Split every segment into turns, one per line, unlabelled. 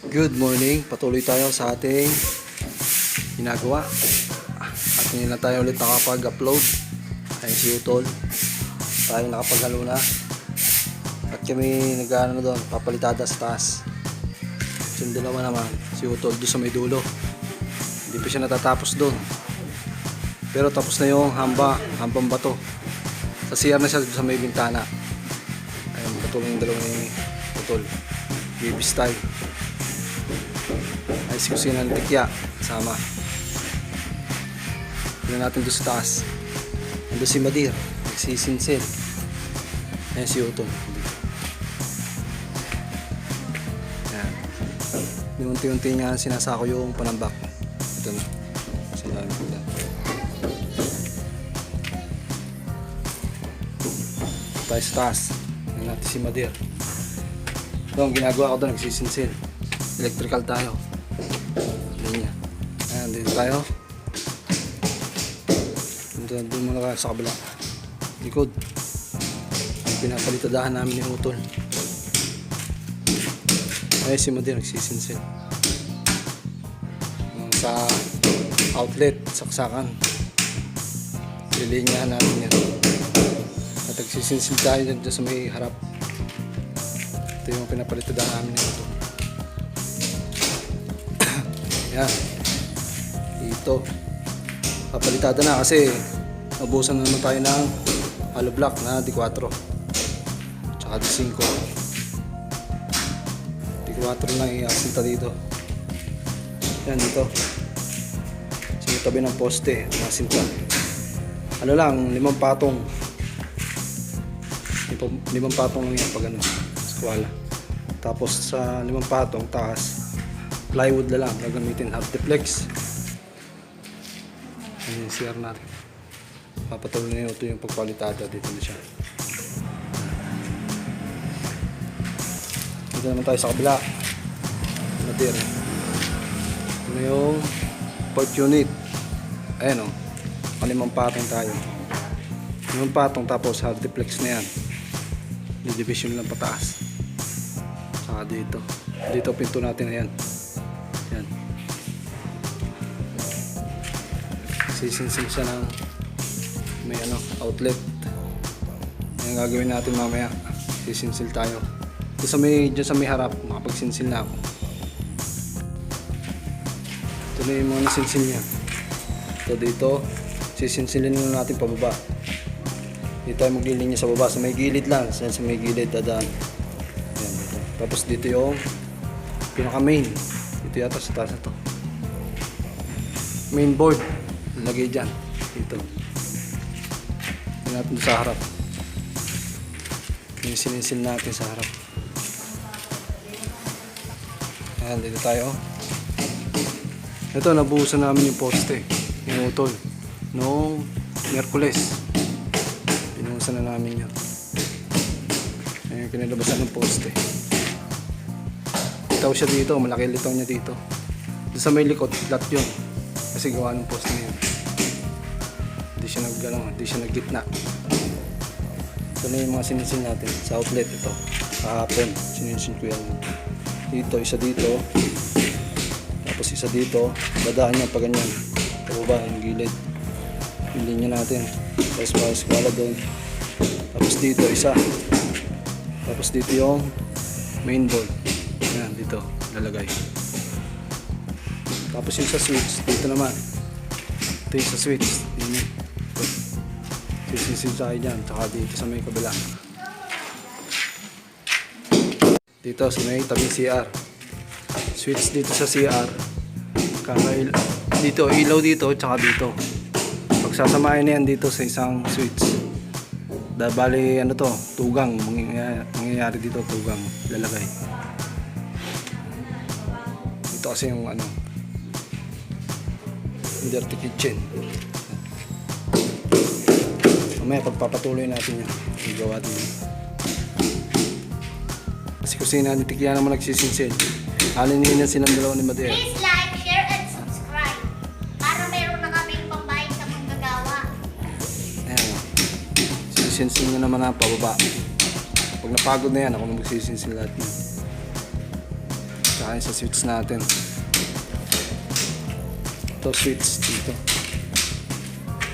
Good morning, patuloy tayo sa ating ginagawa at ngayon na tayo ulit nakapag-upload. Ayun si Utol, tayo nakapaghalo na at kami nag-ano doon, papalitada sa taas. Yung dalawa naman, si Utol doon sa may dulo, hindi pa siya natatapos doon, pero tapos na yung hambang bato. Sa CR na siya sa may bintana. Ayun, patuloy yung dalawa ni Utol, baby style. Ay si kusina ng tikya kasama. Tignan natin doon sa taas. Ando si Madir, nagsisinsil. Ayan si Utol. Ayan. Unti-unti niya sinasako yung panambak. Ito na. Sinabi ko na. Tayo sa taas. Tignan natin si Madir. Ito ang ginagawa ko doon, nagsisinsil. Electrical tayo. Ayan, dito tayo. Doon muna tayo sa kabila. Likod. Pinapalitadahan namin yung Utol. Ay, si Madir nagsisinsil. Sa outlet, saksakan. Lilinyahan namin yan. At nagsisinsil tayo dyan sa may harap. Ito yung pinapalitadahan namin yung Utol. Yan. Dito papalitada na kasi nabusan na naman tayo ng hollow block na D4 tsaka D5. D4 lang iasinta dito. Yan dito sa tabi ng poste nasinta. Ano lang, 5 patong. 5 patong lang yan pag ano, skwala. Tapos sa 5 patong taas plywood na lang gagamitin, half duplex. Ayan yung CR natin. Papatuloy na ito yung pagpalitada. Dito na siya. Dito naman tayo sa kabila. Madir. Ito na yung port unit. Ayan o. 5 patong tayo. 5 patong tapos half duplex na yan. Division lang pataas. Saka dito. Dito pinto natin na yan. Yan. Sisinsil siya ng may outlet. Yan gagawin natin mamaya. Sisinsil tayo. Dyan sa may harap, makapagsinsil na ako. Ito na yung mga nasinsil niya. Ito dito, sisinsilin na natin pababa. Dito tayo maglilinya sa baba. Sa may gilid lang. Sa may gilid dadaan. Yan, dito. Tapos dito yung pinaka main. Dito yata sa taas na to. Main board. Lagay dyan. Dito. Tignan natin sa harap. Yung sininsil natin sa harap. Ayan, dito tayo. Ito, nabuhusan namin yung poste. Yung Utol. Noong Miyerkules. Pinuhusan na namin yun. Ayan yung kinalabasan ng poste. Litaw siya dito. Malaki litaw niya dito. Doon sa may likod, flat yun. Kasi gawa ng poste na yun. Hindi siya naggitna. Ito na yung mga sininsil natin sa outlet. Ito kahapon sininsil ko yan dito, isa dito, tapos isa dito. Dadaan niya pa ganyan pababa yung gilid yung linya natin, tapos maskwala doon, tapos dito isa, tapos dito yung main board. Yan, dito lalagay. Tapos yung sa switch dito naman, ito yung sa switch yun. Sisinsil tayo dyan, tsaka dito sa may kabila. Dito sa may tabing CR. Switch dito sa CR. Dito, ilaw dito, tsaka dito. Pagsasamahin na yan dito sa isang switch. Bali, ano to, tugang. Mangyayari dito, tugang. Lalagay. Dito kasi yung dirty kitchen. Mamaya pagpapatuloy natin yun, igawa din. Kasi kusina ni Tikya naman nagsisinsil. Alinin yan silang dalawa ni Madir.
Please like, share, and subscribe para meron na kaming pambayad sa manggagawa.
Ayan. Sisinsil nyo naman ang pababa. Pag napagod na yan, ako na magsisinsil lahat yun. Tsaka Ayon sa switch natin. Ito switch dito.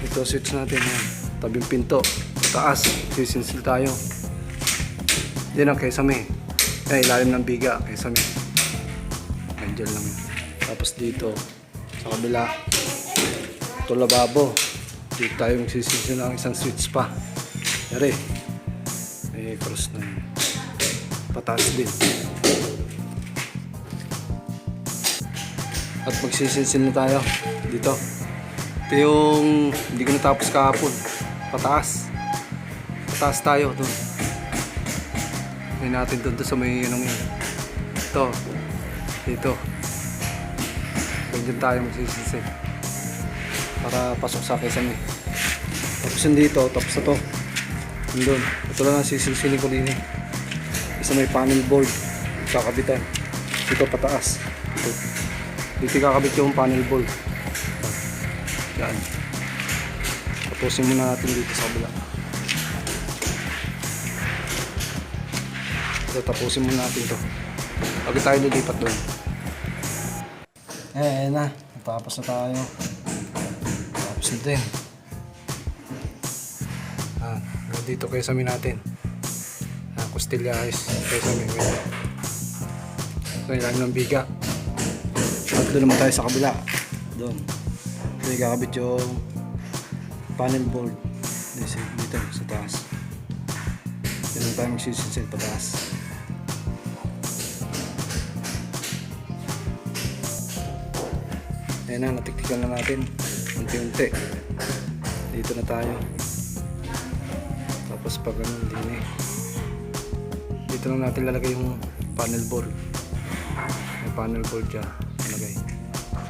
Ito switch natin yan. Tabing pinto. Taas. Sisinsil tayo. Yan ang kesame. Ilalim ng biga. Kesame. Diyan lang yun. Tapos dito sa kabila ito lababo. Dito tayo magsisinsil ng isang switch pa. Yari. Cross na yun. Pataas din. At magsisinsil na tayo dito. Ito yung hindi ko natapos kahapon. Pataas. Pataas tayo doon. Ngayon natin doon sa may anong yan. Ito. Dito. Diyan tayo magsisinsil. Para pasok sa kesame. Tapos yun dito. Tapos na to. Doon. Ito lang ang sisilsilin ko din eh. Isa may panel board. Kakabitan. Dito pataas. Dito kakabit yung panel board. Yan. Tapusin muna natin dito sa kabila. Ito, tapusin muna natin to. Bago tayo lilipat doon. Ayan na. Tapos na tayo. Tapos na din. Dito kesame natin. Costillas kesame. Ito yung ilalim ng biga. At doon naman tayo sa kabila. Doon. Ito yung kakabit yung panel board. Dito sa taas. Dito naman tayo magsisinsil pataas. Ayan na, natiktikan na natin. Unti-unti. Dito na tayo. Tapos pag ganun din eh. Dito lang natin lalagay yung panel board. May panel board dyan. Lalagay.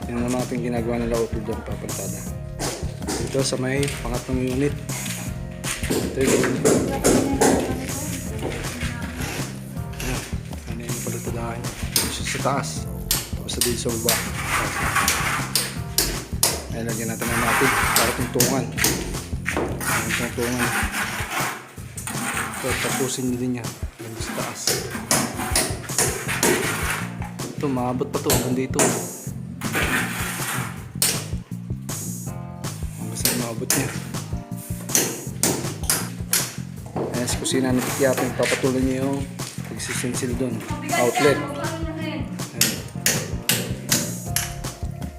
Yun naman natin ginagawa nila utol dyan papuntada. Dito sa may pangatlong unit. Ito yung unit. Ayan. Ano yung palutadahan. Dito sa taas. Tapos dito sa baba. Ayan, lagyan natin na natin. Para tungtungan. Ayan, tungtungan. Tapusin nyo din yan sa taas. Ito maabot pa to hanggang dito. Basta maabot niya. Ayan sa kusina na tikyapin. Papatuloy nyo yung pagsisinsil doon. Outlet. Ayan.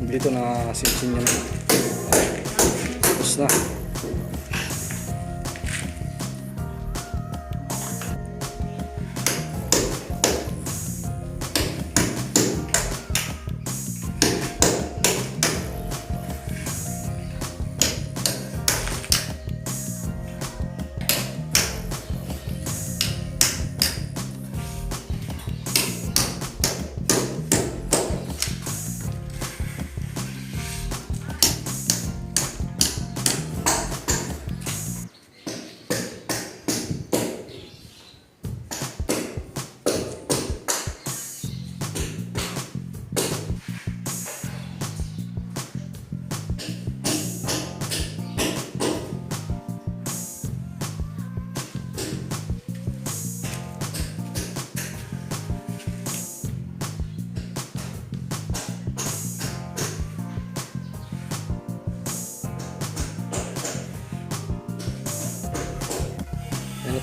Dito na sinsin nyo na. Tapos na.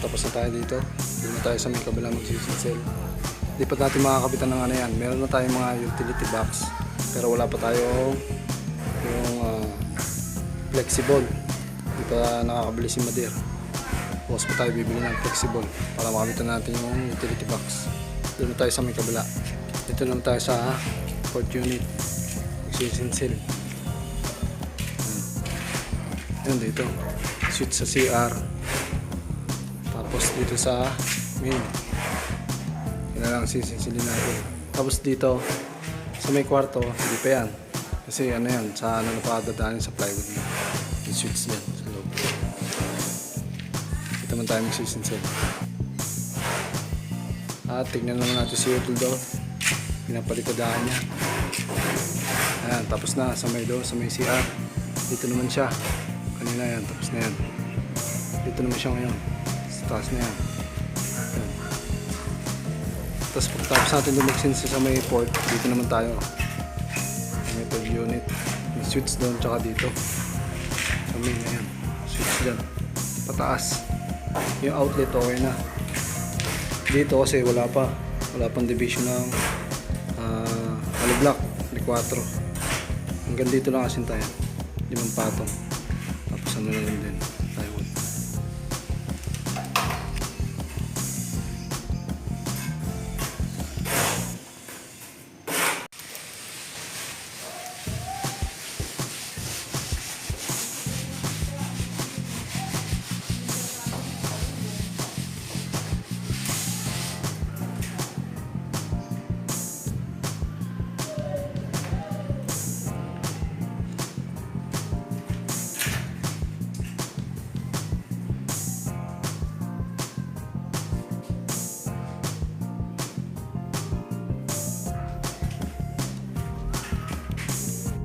Tapos na tayo dito. Dito na tayo sa may kabilang magsisinsil. Hindi pa natin makakabitan ng ano yan. Meron na tayong mga utility box. Pero wala pa tayo yung flexible. Hindi pa nakakabili si Madir. Bukas pa tayo bibili ng flexible para makabitan natin yung utility box. Dito na tayo sa may kabila. Dito naman tayo sa port unit. Magsisinsil. Yan dito. Switch sa CR. Tapos dito sa main. Yan na lang sisinsilin natin. Tapos dito sa may kwarto, hindi pa yan. Kasi ano yan, sa ano na pa dadaanin sa plywood na. Yung switch yan sa loob. Dito man tayo magsisinsil. At tignan naman natin si Utol daw. Pinapalikadahan niya. Ayan, tapos na sa may sa may CR. Dito naman siya. Kanina yan, tapos na yan. Dito naman siya ngayon. Taas na yan. Ayan. Tapos pagkatapos natin lumiksin sa may port, dito naman tayo. May 12 unit. May switch doon tsaka dito. Sa main, ayan. Switch dyan. Pataas. Yung outlet okay na. Dito kasi wala pa. Wala pang division ng aliblock. Di 4. Hanggang dito lang asin tayo. 5 patong. Tapos ano na lang din.